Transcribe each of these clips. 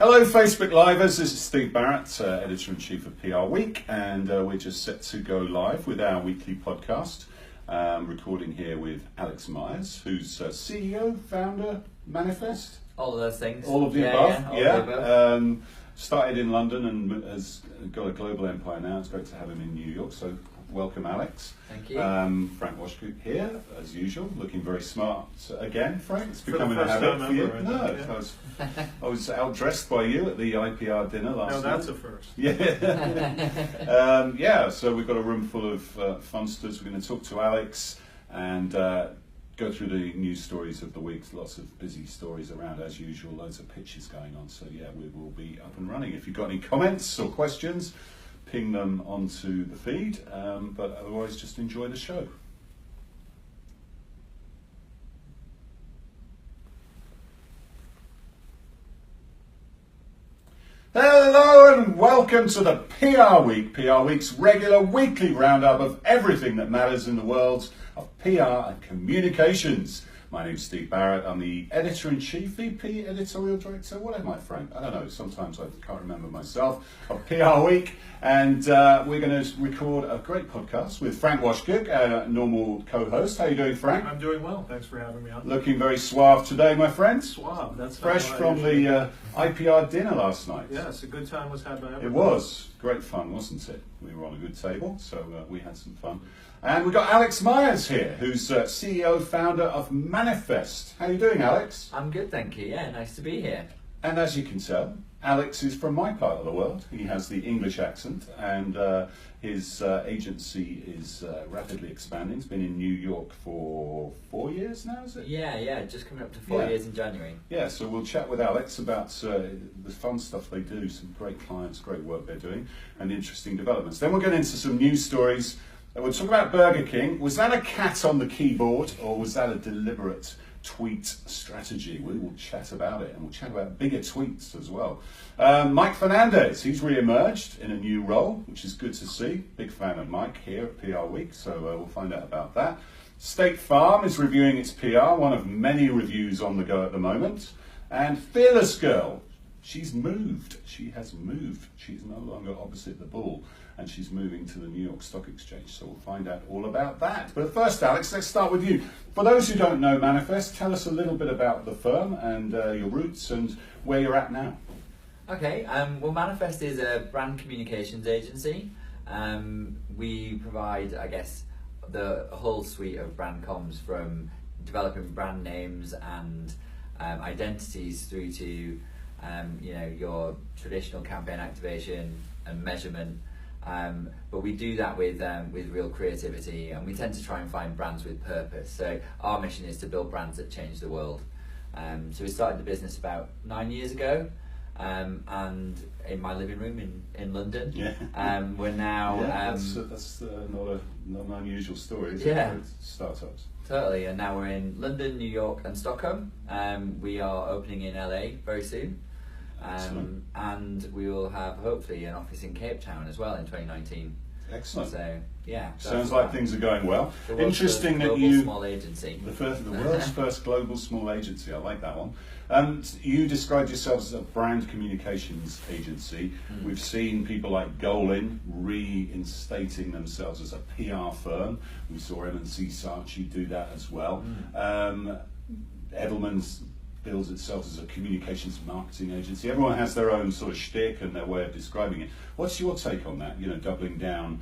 Hello Facebook Livers, this is Steve Barrett, Editor-in-Chief of PRWeek, and we're just set to go live with our weekly podcast, recording here with Alex Myers, who's CEO, founder, Manifest. All of those things. All of the above, All of the above. Started in London and has got a global empire now. It's great to have him in New York, so welcome Alex. Thank you. Frank Washkuch here, as usual, looking very smart again, Frank. It's For becoming the a first habit time for you. ever, No, yeah. I was outdressed by you at the IPR dinner last night. No, that's a first. Yeah. Yeah, so we've got a room full of funsters. We're going to talk to Alex and go through the news stories of the week. Lots of busy stories around as usual, loads of pitches going on. So yeah, we will be up and running. If you've got any comments or questions, ping them onto the feed, but otherwise just enjoy the show. Hello and welcome to the PR Week, PRWeek's regular weekly roundup of everything that matters in the world of PR and communications. My name's Steve Barrett, I'm the Editor-in-Chief, VP, Editorial Director, what am I, Frank? I don't know, sometimes I can't remember myself, of PRWeek, and we're going to record a great podcast with Frank Washkuch, our normal co-host. How are you doing, Frank? I'm doing well, thanks for having me on. Looking very suave today, my friend. Suave, that's fresh from the IPR dinner last night. Yes, a good time was had by everyone. It was great fun, wasn't it? We were on a good table, so we had some fun. And we've got Alex Myers here, who's CEO, founder of Manifest. How are you doing, Alex? I'm good, thank you. Yeah, nice to be here. And as you can tell, Alex is from my part of the world. He has the English accent, and his agency is rapidly expanding. He's been in New York for 4 years now, is it? Yeah, just coming up to 4 years in January. Yeah, so we'll chat with Alex about the fun stuff they do, some great clients, great work they're doing, and interesting developments. Then we'll get into some news stories. We'll talk about Burger King. Was that a cat on the keyboard, or was that a deliberate tweet strategy? We will chat about it, and we'll chat about bigger tweets as well. Mike Fernandez, he's re-emerged in a new role, which is good to see. Big fan of Mike here at PRWeek, so we'll find out about that. State Farm is reviewing its PR, one of many reviews on the go at the moment. And Fearless Girl, she's moved. She has moved. She's no longer opposite the bull, and she's moving to the New York Stock Exchange. So we'll find out all about that. But first, Alex, let's start with you. For those who don't know Manifest, tell us a little bit about the firm and your roots and where you're at now. Okay, well, Manifest is a brand communications agency. We provide, I guess, the whole suite of brand comms, from developing brand names and identities through to your traditional campaign activation and measurement. But we do that with real creativity, and we tend to try and find brands with purpose. So our mission is to build brands that change the world. So we started the business about 9 years ago, and in my living room in London. Yeah. We're now... that's not an unusual story, is yeah. it, for startups? Totally, and now we're in London, New York and Stockholm. We are opening in LA very soon. And we will have hopefully an office in Cape Town as well in 2019. Excellent. So yeah, sounds like things are going well. Interesting that small agency. The world's first global small agency. I like that one. You described yourselves as a brand communications agency. We've seen people like Golin reinstating themselves as a PR firm. We saw M&C Saatchi do that as well. Edelman's bills itself as a communications marketing agency. Everyone has their own sort of shtick and their way of describing it. What's your take on that? Doubling down.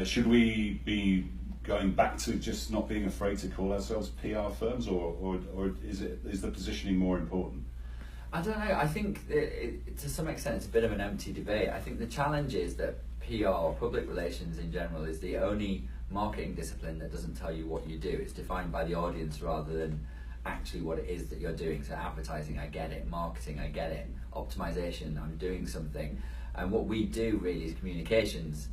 Should we be going back to just not being afraid to call ourselves PR firms, or is the positioning more important? I don't know. I think to some extent it's a bit of an empty debate. I think the challenge is that PR, or public relations in general, is the only marketing discipline that doesn't tell you what you do. It's defined by the audience rather than actually what it is that you're doing. So advertising, I get it. Marketing, I get it. Optimization, I'm doing something. And what we do really is communications,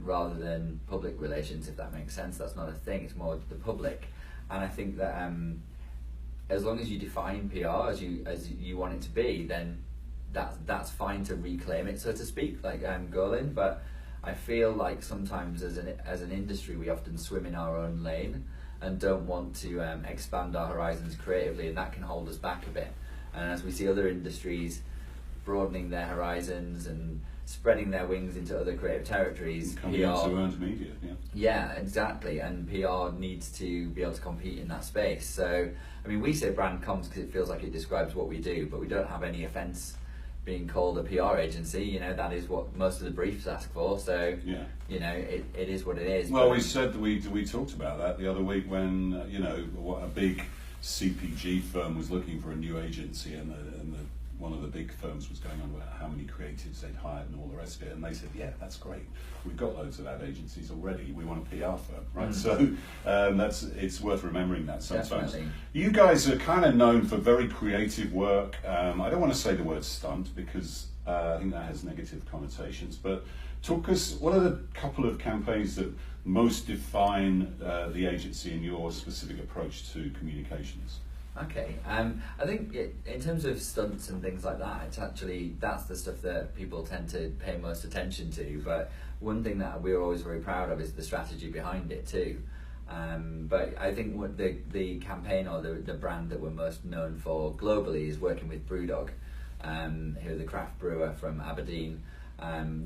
rather than public relations, if that makes sense. That's not a thing, it's more the public. And I think that as long as you define PR as you want it to be, then that's fine to reclaim it, so to speak, like Golin. But I feel like sometimes as an industry we often swim in our own lane and don't want to expand our horizons creatively, and that can hold us back a bit. And as we see other industries broadening their horizons and spreading their wings into other creative territories. Coming into earned media, yeah. Yeah, exactly. And PR needs to be able to compete in that space. So, I mean, we say brand comms because it feels like it describes what we do, but we don't have any offence being called a PR agency. You know, that is what most of the briefs ask for. So, yeah. You know, it is what it is. Well, we said that we talked about that the other week when you know, what a big CPG firm was looking for a new agency, and one of the big firms was going on about how many creatives they'd hired and all the rest of it, and they said, yeah, that's great, we've got loads of ad agencies already, we want a PR firm, right? So it's worth remembering that sometimes. Definitely. You guys are kind of known for very creative work. I don't want to say the word stunt because I think that has negative connotations, but talk us, what are the couple of campaigns that most define the agency and your specific approach to communications? Okay, I think in terms of stunts and things like that, it's actually, that's the stuff that people tend to pay most attention to, but one thing that we're always very proud of is the strategy behind it too. But I think what the campaign or the brand that we're most known for globally is working with BrewDog, who are the craft brewer from Aberdeen.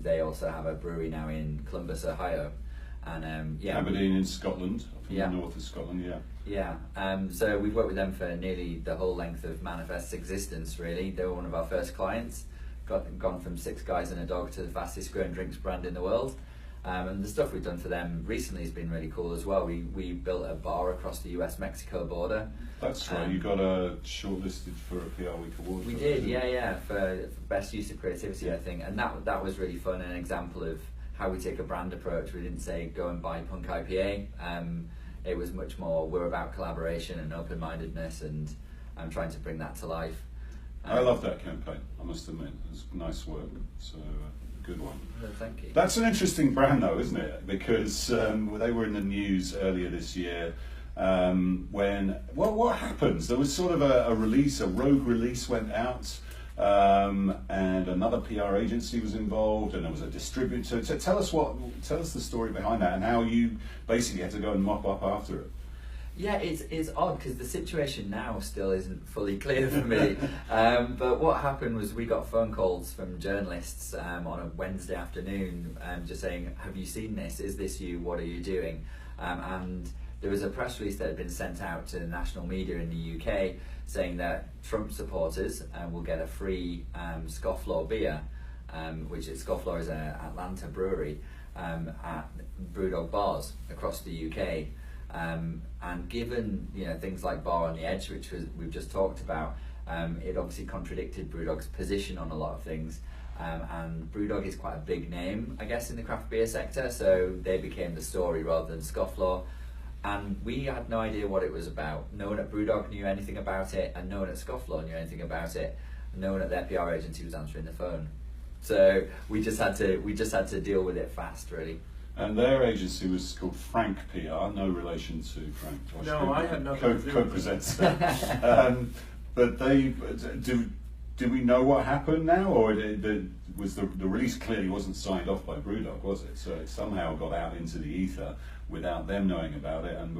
They also have a brewery now in Columbus, Ohio. And yeah, Aberdeen in Scotland, up in yeah. the north of Scotland, yeah. Yeah, so we've worked with them for nearly the whole length of Manifest's existence, really. They were one of our first clients, gone from 6 guys and a dog to the fastest growing drinks brand in the world. And the stuff we've done for them recently has been really cool as well. We built a bar across the US-Mexico border. That's right, you got shortlisted for a PR Week award. We did, yeah, for best use of creativity, I think. And that was really fun, an example of how we take a brand approach. We didn't say go and buy Punk IPA. It was much more, we're about collaboration and open-mindedness, and I'm trying to bring that to life. I love that campaign, I must admit. It's nice work, so good one. Well, thank you. That's an interesting brand though, isn't it? Because they were in the news earlier this year when, well, what happens? There was sort of a release, a rogue release went out, and another PR agency was involved, and there was a distributor. So tell us the story behind that, and how you basically had to go and mop up after it. Yeah, it's odd because the situation now still isn't fully clear for me. But what happened was we got phone calls from journalists on a Wednesday afternoon, just saying, "Have you seen this? Is this you? What are you doing?" And there was a press release that had been sent out to the national media in the UK saying that Trump supporters will get a free Scofflaw beer, which is Scofflaw is an Atlanta brewery, at BrewDog bars across the UK. And given things like Bar on the Edge, which we've just talked about, it obviously contradicted BrewDog's position on a lot of things. And BrewDog is quite a big name, I guess, in the craft beer sector, so they became the story rather than Scofflaw. And we had no idea what it was about. No one at BrewDog knew anything about it, and no one at Scofflaw knew anything about it. No one at their PR agency was answering the phone. So we just had to deal with it fast, really. And their agency was called Frank PR, no relation to Frank Washkuch. No, I had nothing to do co-presents. But they do we know what happened now, or was the release clearly wasn't signed off by BrewDog, was it? So it somehow got out into the ether without them knowing about it, and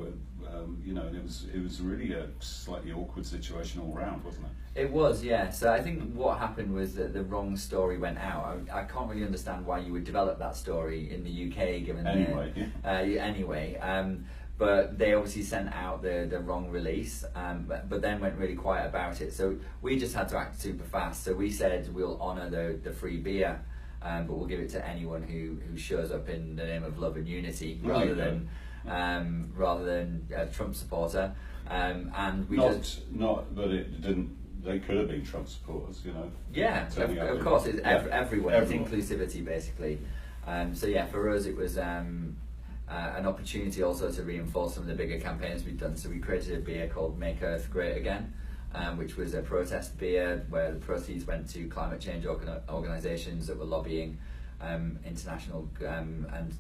it was really a slightly awkward situation all round, wasn't it? It was, yeah. So I think what happened was that the wrong story went out. I can't really understand why you would develop that story in the UK, given but they obviously sent out the wrong release, but then went really quiet about it. So we just had to act super fast. So we said we'll honour the free beer, but we'll give it to anyone who shows up in the name of love and unity, rather than a Trump supporter. And we but it didn't. They could have been Trump supporters, Yeah, of course, it's everyone. It's inclusivity, basically. So yeah, for us it was an opportunity also to reinforce some of the bigger campaigns we've done. So we created a beer called Make Earth Great Again, which was a protest beer where the proceeds went to climate change organisations that were lobbying international and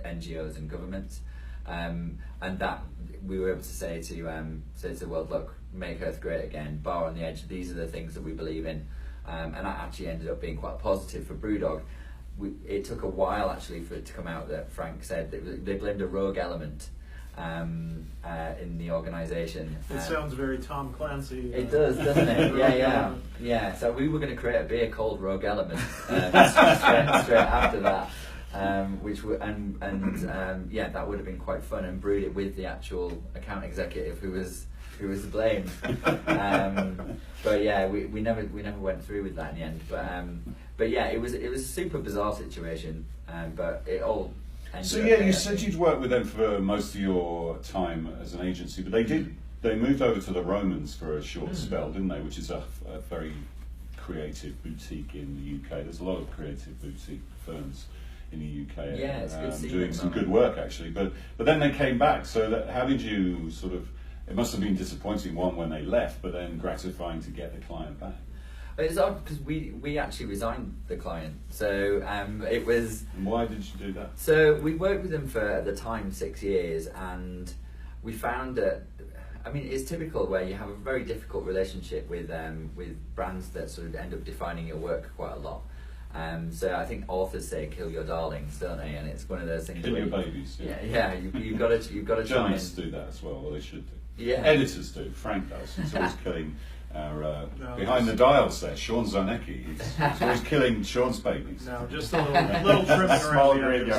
NGOs and governments. And that we were able to say to the world, look, make Earth great again, Bar on the Edge, these are the things that we believe in. And that actually ended up being quite positive for BrewDog. It took a while actually for it to come out that Frank said that they blamed a rogue element in the organisation. It sounds very Tom Clancy. It does, doesn't it? Yeah. So we were going to create a beer called Rogue Element straight after that, that would have been quite fun, and brewed it with the actual account executive who was to blame. But yeah, we never went through with that in the end. But yeah, it was a super bizarre situation, but it all. So yeah, you said you'd worked with them for most of your time as an agency, but they moved over to the Romans for a short spell, didn't they? Which is a very creative boutique in the UK. There's a lot of creative boutique firms in the UK. Yeah, it's good doing some good work actually. But then they came back. So how did you sort of? It must have been disappointing when they left, but then gratifying to get the client back. It's odd because we actually resigned the client, so it was. And why did you do that? So we worked with them for, at the time, 6 years, and we found that, I mean, it's typical where you have a very difficult relationship with brands that sort of end up defining your work quite a lot. So I think authors say kill your darlings, don't they? And it's one of those things. Kill your babies. Yeah. You've got to try. Journalists do that as well. Well, they should do. Yeah. Editors do. Frank does. He's always killing our behind the dials there. Sean Zarnecki. He's always killing Sean's babies. No, just a little trimming around the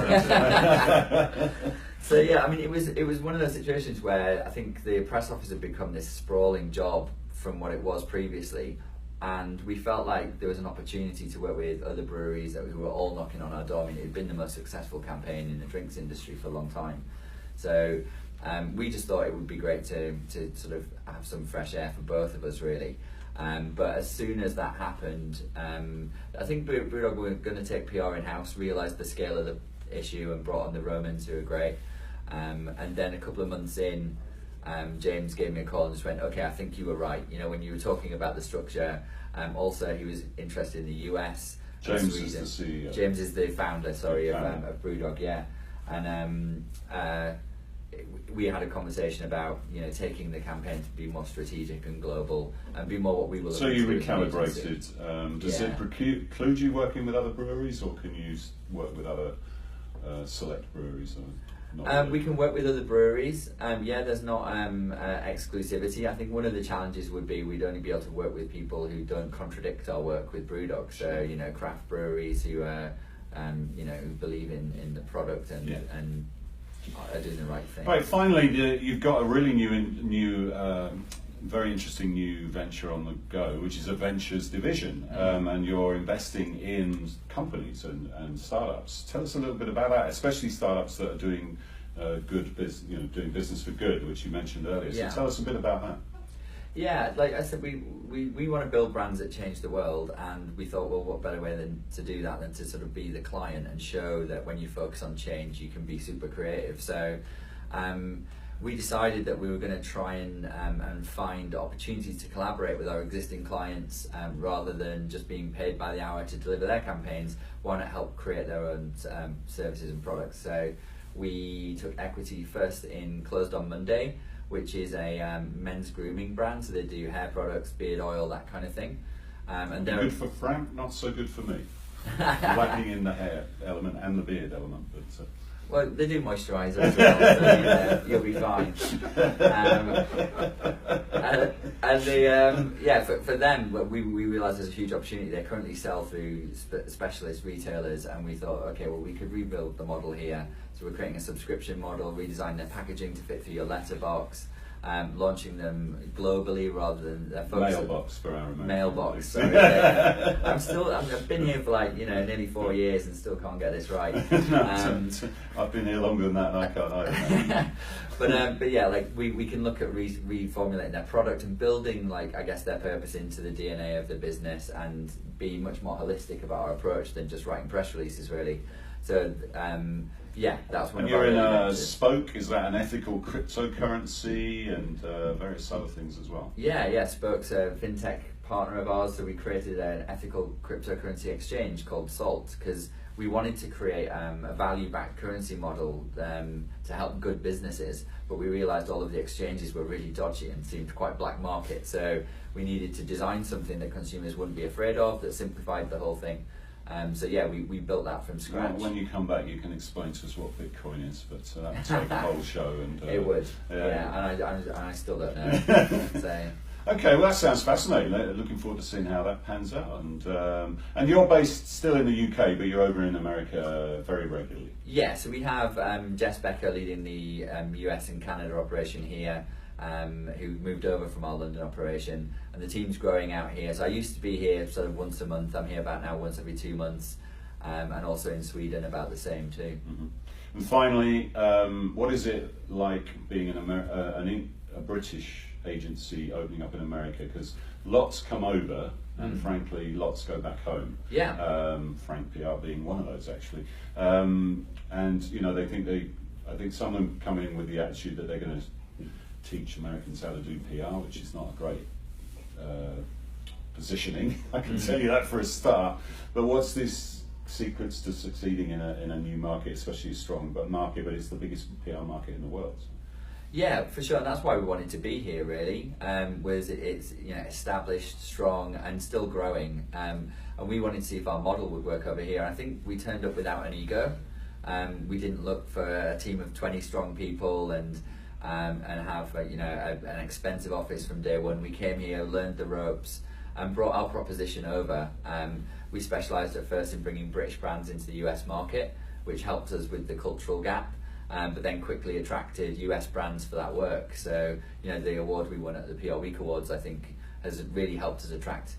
edges. So yeah, I mean, it was one of those situations where I think the press office had become this sprawling job from what it was previously, and we felt like there was an opportunity to work with other breweries who were all knocking on our door. I mean, it had been the most successful campaign in the drinks industry for a long time, so we just thought it would be great to sort of have some fresh air for both of us, really. But as soon as that happened, I think Brewdog were going to take PR in-house, realised the scale of the issue, and brought on the Romans, who were great. And then a couple of months in, James gave me a call and just went, okay, I think you were right. You know, when you were talking about the structure, also he was interested in the US. James is the CEO. James is the founder, of Brewdog, yeah. And we had a conversation about, you know, taking the campaign to be more strategic and global and be more what we were looking So you to do as an recalibrated. agency. Does it preclude you working with other breweries, or can you work with other select breweries? Not really? We can work with other breweries. There's not exclusivity. I think one of the challenges would be we'd only be able to work with people who don't contradict our work with Brewdog. So, you know, craft breweries who are, who believe in the product and are doing the right thing. Right. Finally, you've got a really new, very interesting new venture on the go, which is a ventures division, and you're investing in companies and startups. Tell us a little bit about that, especially startups that are doing good business, doing business for good, which you mentioned earlier. So tell us a bit about that. Yeah, like I said, we want to build brands that change the world, and we thought, well, what better way to do that than to sort of be the client and show that when you focus on change, you can be super creative. So we decided that we were going to try and find opportunities to collaborate with our existing clients, rather than just being paid by the hour to deliver their campaigns. Why not help create their own services and products? So we took equity first in Closed on Monday, which is a men's grooming brand. So they do hair products, beard oil, that kind of thing. And they're good for Frank, not so good for me. Lacking in the hair element and the beard element, but. Well, they do moisturise as well, so you'll be fine. For them, we realised there's a huge opportunity. They currently sell through specialist retailers, and we thought, okay, well, we could rebuild the model here. So we're creating a subscription model, redesign their packaging to fit through your letterbox, launching them globally rather than mailbox for our American mailbox. Sorry, I've been here for nearly 4 years and still can't get this right. I've been here longer than that, and I can't either. But yeah, like we can look at reformulating their product and building, like, I guess, their purpose into the DNA of the business, and be much more holistic about our approach than just writing press releases, really. So that's one. And you're in a Spoke. Is that an ethical cryptocurrency and various other things as well? Yeah. Spoke's a fintech partner of ours, so we created an ethical cryptocurrency exchange called Salt, because we wanted to create a value-backed currency model to help good businesses, but we realised all of the exchanges were really dodgy and seemed quite black market. So we needed to design something that consumers wouldn't be afraid of, that simplified the whole thing. So yeah, we built that from scratch. When you come back, you can explain to us what Bitcoin is, but that would take a whole show. And it would, yeah, and I still don't know. So. Okay, well that sounds fascinating. Looking forward to seeing how that pans out. And you're based still in the UK, but you're over in America very regularly. Yeah, so we have Jess Becker leading the US and Canada operation here, who moved over from our London operation, and the team's growing out here. So I used to be here sort of once a month. I'm here about now once every 2 months, and also in Sweden about the same too. Mm-hmm. And finally, what is it like being a British agency opening up in America? Because lots come over, and frankly, lots go back home. Yeah. Frank PR being one of those, actually. And you know, I think some of them come in with the attitude that they're going to teach Americans how to do PR, which is not a great positioning. I can tell you that for a start. But what's this secrets to succeeding in a new market, especially a strong market, but it's the biggest PR market in the world? Yeah, for sure, and that's why we wanted to be here. Really, was it's established, strong, and still growing. And we wanted to see if our model would work over here. I think we turned up without an ego. We didn't look for a team of 20 strong people and have an expensive office from day one. We came here, learned the ropes, and brought our proposition over. We specialised at first in bringing British brands into the US market, which helped us with the cultural gap. But then quickly attracted US brands for that work. So, the award we won at the PRWeek Awards, I think, has really helped us attract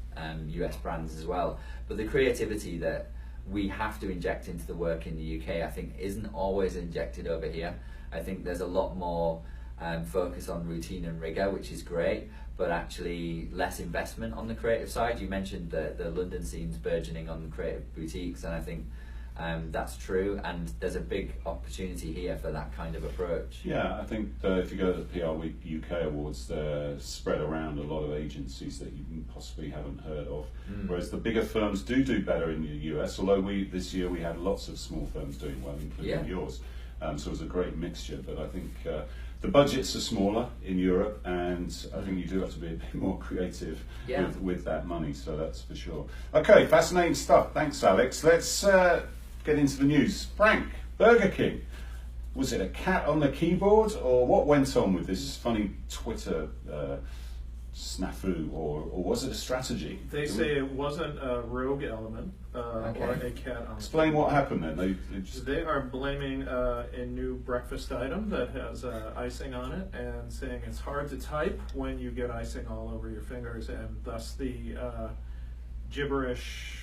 US brands as well. But the creativity that we have to inject into the work in the UK, I think, isn't always injected over here. I think there's a lot more focus on routine and rigor, which is great, but actually less investment on the creative side. You mentioned the London scene's burgeoning on creative boutiques, and I think that's true, and there's a big opportunity here for that kind of approach. Yeah, I think if you go to the PRWeek UK Awards, they're spread around a lot of agencies that you possibly haven't heard of. Whereas the bigger firms do better in the US, although this year we had lots of small firms doing well, including yours. So it was a great mixture, but I think the budgets are smaller in Europe, and I think you do have to be a bit more creative with that money, so that's for sure. Okay, fascinating stuff. Thanks, Alex. Let's get into the news. Frank, Burger King. Was it a cat on the keyboard, or what went on with this funny Twitter snafu, or was it a strategy? They say it wasn't a rogue element or a cat on Explain the what happened then. They are blaming a new breakfast item that has icing on it and saying it's hard to type when you get icing all over your fingers, and thus the gibberish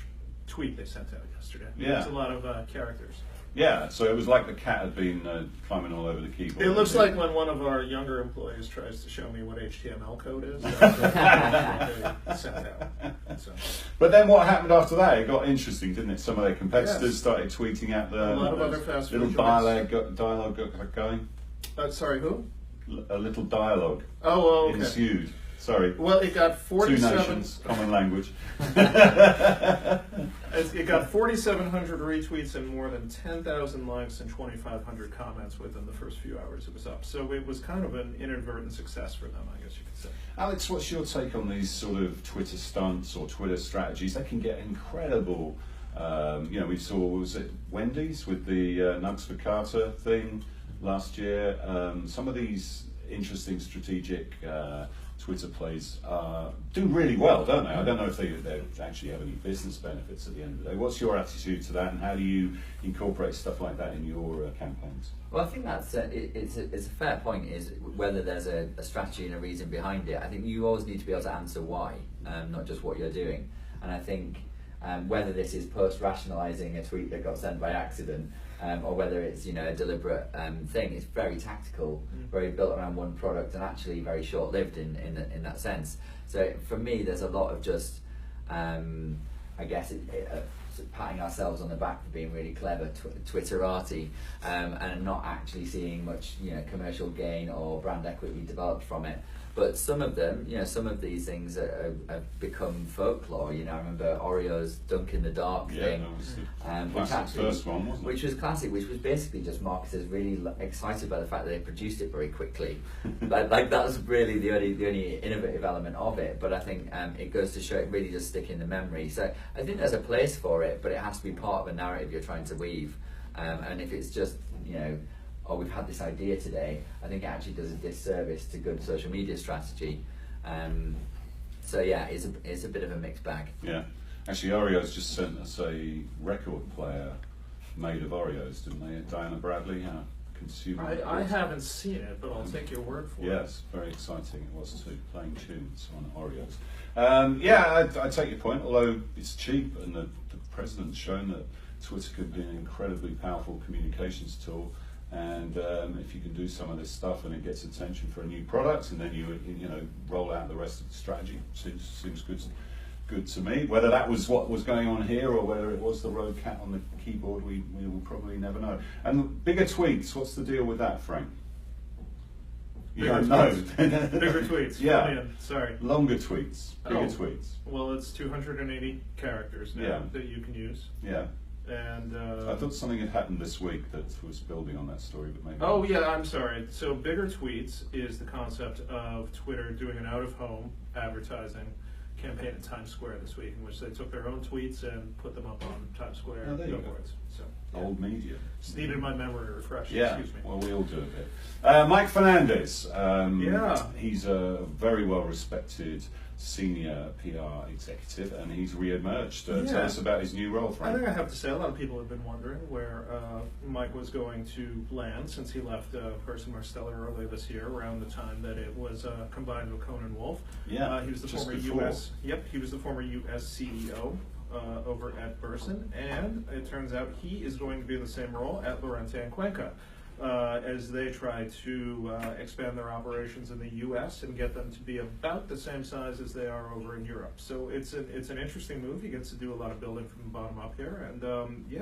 tweet they sent out yesterday. Yeah. It's a lot of characters. Yeah, so it was like the cat had been climbing all over the keyboard. It looks like when one of our younger employees tries to show me what HTML code is. That's what they sent out. So. But then what happened after that? It got interesting, didn't it? Some of their competitors started tweeting at them. A lot of other fast food little dialogue got going. Sorry, who? A little dialogue ensued. Sorry. Well, it got 47. 2 nations, common language. It got 4,700 retweets and more than 10,000 likes and 2,500 comments within the first few hours it was up. So it was kind of an inadvertent success for them, I guess you could say. Alex, what's your take on these sort of Twitter stunts or Twitter strategies? They can get incredible. We saw, was it Wendy's with the Nugs for Carter thing last year? Some of these interesting strategic Twitter plays do really well, don't they? I don't know if they actually have any business benefits at the end of the day. What's your attitude to that, and how do you incorporate stuff like that in your campaigns? Well, I think that's it's a fair point, is whether there's a strategy and a reason behind it. I think you always need to be able to answer why, not just what you're doing. And I think whether this is post-rationalising a tweet that got sent by accident, or whether it's a deliberate thing, it's very tactical, very built around one product, and actually very short-lived in that sense. So for me, there's a lot of just, I guess, patting ourselves on the back for being really clever, Twitterati, and not actually seeing much commercial gain or brand equity developed from it. But some of them, some of these things have become folklore. I remember Oreo's Dunk in the Dark thing, that was the which classic first one, wasn't it? which was classic, which was basically just marketers really excited by the fact that they produced it very quickly. like that was really the only innovative element of it. But I think it goes to show it really does stick in the memory. So I think there's a place for it, but it has to be part of a narrative you're trying to weave. And if it's just oh, we've had this idea today, I think it actually does a disservice to good social media strategy. So yeah, it's a bit of a mixed bag. Yeah, actually Oreo's just sent us a record player made of Oreos, didn't they? Diana Bradley, consumer. I haven't seen it, but I'll take your word for it. Yes, very exciting it was too, playing tunes on Oreos. Yeah, I take your point, although it's cheap, and the president's shown that Twitter could be an incredibly powerful communications tool. And if you can do some of this stuff and it gets attention for a new product, and then you roll out the rest of the strategy, seems good to me. Whether that was what was going on here or whether it was the road cat on the keyboard, we will probably never know. And bigger tweets, what's the deal with that, Frank? You don't know. Bigger tweets. Yeah. Brilliant. Sorry. Longer tweets. Bigger tweets. Well, it's 280 characters now that you can use. Yeah. And I thought something had happened this week that was building on that story, but maybe. Oh yeah, I'm sorry. So bigger tweets is the concept of Twitter doing an out-of-home advertising campaign in Times Square this week, in which they took their own tweets and put them up on Times Square billboards. So old media. Just needed my memory refreshed. Yeah. Excuse me. Well, we all do a bit. Mike Fernandez. He's a very well-respected senior PR executive, and he's re-emerged. Tell us about his new role, Frank. I think I have to say, a lot of people have been wondering where Mike was going to land since he left Person Marsteller earlier this year, around the time that it was combined with Conan Wolf. Yeah, he was the former U.S. He was the former U.S. CEO over at Burson, and it turns out he is going to be in the same role at Lorente and Cuenca. As they try to expand their operations in the U.S. and get them to be about the same size as they are over in Europe. So it's an interesting move. He gets to do a lot of building from the bottom up here, and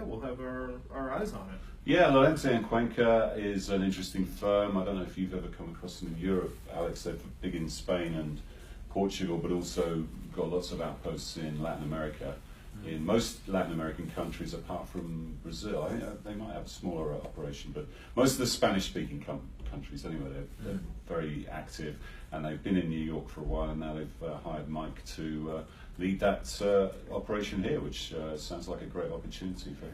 we'll have our eyes on it. Yeah, Lorente and Cuenca is an interesting firm. I don't know if you've ever come across them in Europe, Alex. They're big in Spain and Portugal, but also got lots of outposts in Latin America. In most Latin American countries, apart from Brazil, I think they might have a smaller operation, but most of the Spanish-speaking countries, anyway, they're very active, and they've been in New York for a while, and now they've hired Mike to lead that operation here, which sounds like a great opportunity for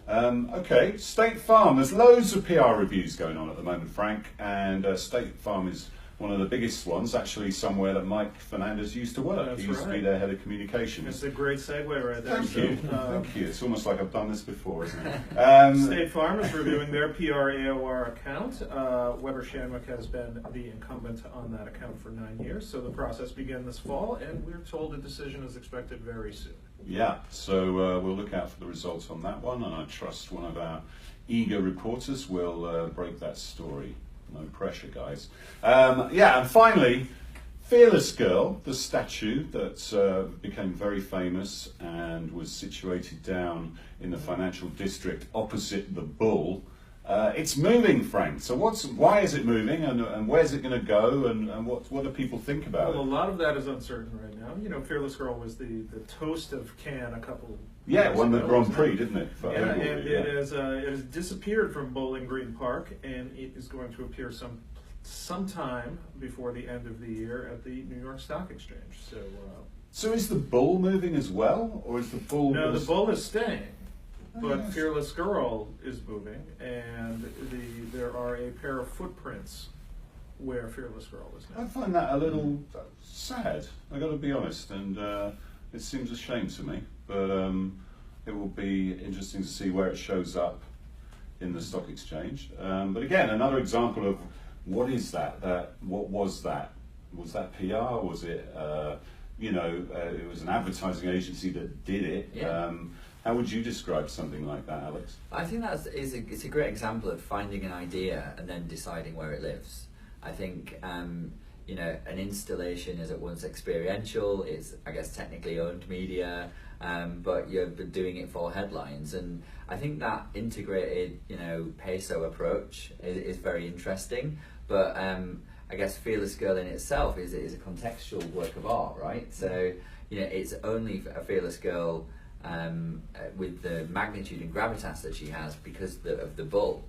him. Okay, State Farm. There's loads of PR reviews going on at the moment, Frank, and State Farm is one of the biggest ones, actually somewhere that Mike Fernandez used to work. He used to be their head of communications. It's a great segue right there. Thank you. Thank you. It's almost like I've done this before, isn't it? State Farm is reviewing their PR AOR account. Weber Shandwick has been the incumbent on that account for 9 years, so the process began this fall, and we're told a decision is expected very soon. Yeah, so we'll look out for the results on that one, and I trust one of our eager reporters will break that story. No pressure, guys. And finally, Fearless Girl, the statue that became very famous and was situated down in the financial district opposite the Bull. It's moving, Frank. So why is it moving, and where's it going to go, and what do people think about it? Well, a lot of that is uncertain right now. Fearless Girl was the toast of Cannes a couple. Yeah, it won the Grand Prix, didn't it? And it has disappeared from Bowling Green Park, and it is going to appear sometime before the end of the year at the New York Stock Exchange. So is the Bull moving as well, or is the Bull? No, the Bull is staying. But Fearless Girl is moving, and there are a pair of footprints where Fearless Girl is now. I find that a little sad, I got to be honest, and it seems a shame to me, but it will be interesting to see where it shows up in the stock exchange. But again, another example of what is that? What was that? Was that PR? Was it, it was an advertising agency that did it? Yeah. How would you describe something like that, Alex? I think it's a great example of finding an idea and then deciding where it lives. I think an installation is at once experiential. It's, I guess, technically owned media, but you're doing it for headlines. And I think that integrated, peso approach is very interesting. But I guess Fearless Girl in itself is a contextual work of art, right? So, it's only a Fearless Girl with the magnitude and gravitas that she has because of the bull,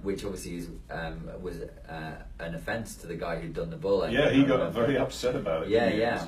which obviously was an offence to the guy who'd done the bull. Yeah, he got very upset about it. Yeah.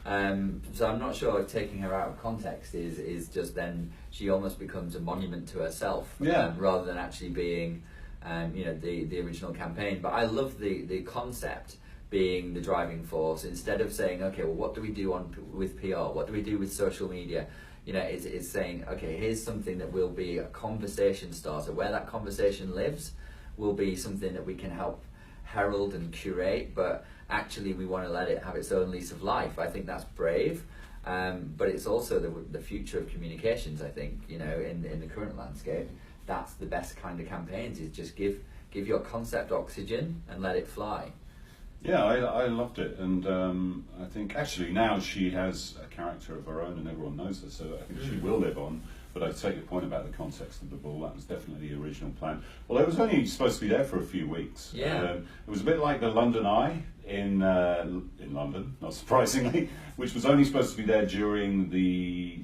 So I'm not sure if taking her out of context is just then she almost becomes a monument to herself, rather than actually being the original campaign. But I love the concept being the driving force, instead of saying, okay, well, what do we do with PR? What do we do with social media? It's saying, okay, here's something that will be a conversation starter. Where that conversation lives will be something that we can help herald and curate, but actually we want to let it have its own lease of life. I think that's brave, but it's also the future of communications. I think, in the current landscape, that's the best kind of campaigns, is just give your concept oxygen and let it fly. Yeah, I loved it, and I think actually now she has a character of her own and everyone knows her, so I think she will live on. But I take your point about the context of the bull. That was definitely the original plan. Well, it was only supposed to be there for a few weeks. Yeah. It was a bit like the London Eye in London, not surprisingly, which was only supposed to be there during the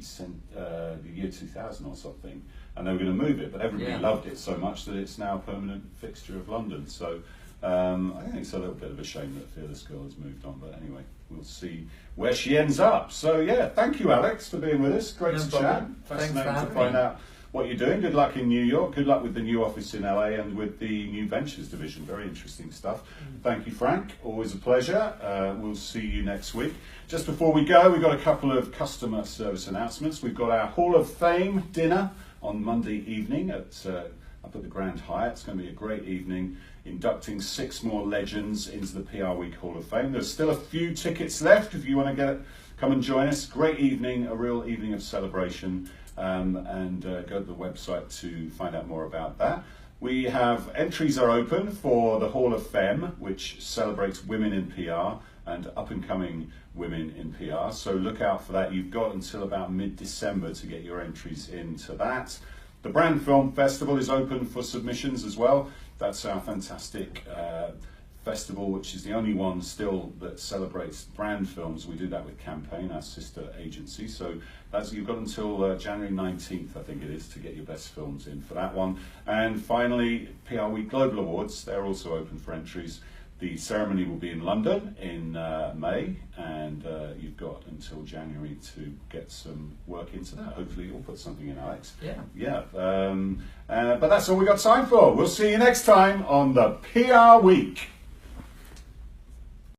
year 2000 or something, and they were going to move it, but everybody loved it so much that it's now a permanent fixture of London. So I think it's a little bit of a shame that Fearless Girl has moved on, but anyway, we'll see where she ends up. So yeah, thank you, Alex, for being with us. Great to chat. Fascinating to find out what you're doing. Good luck in New York. Good luck with the new office in LA and with the new ventures division. Very interesting stuff. Thank you, Frank. Always a pleasure. We'll see you next week. Just before we go, we've got a couple of customer service announcements. We've got our Hall of Fame dinner on Monday evening up at the Grand Hyatt. It's going to be a great evening, inducting 6 more legends into the PRWeek Hall of Fame. There's still a few tickets left if you want to come and join us. Great evening, a real evening of celebration, and go to the website to find out more about that. We have entries are open for the Hall of Fame, which celebrates women in PR and up-and-coming women in PR. So look out for that. You've got until about mid-December to get your entries into that. The Brand Film Festival is open for submissions as well. That's our fantastic festival, which is the only one still that celebrates brand films. We do that with Campaign, our sister agency. So you've got until January 19th, I think it is, to get your best films in for that one. And finally, PRWeek Global Awards, they're also open for entries. The ceremony will be in London in May, and you've got until January to get some work into that. Hopefully you'll put something in, Alex. Yeah. But that's all we've got time for. We'll see you next time on the PR Week.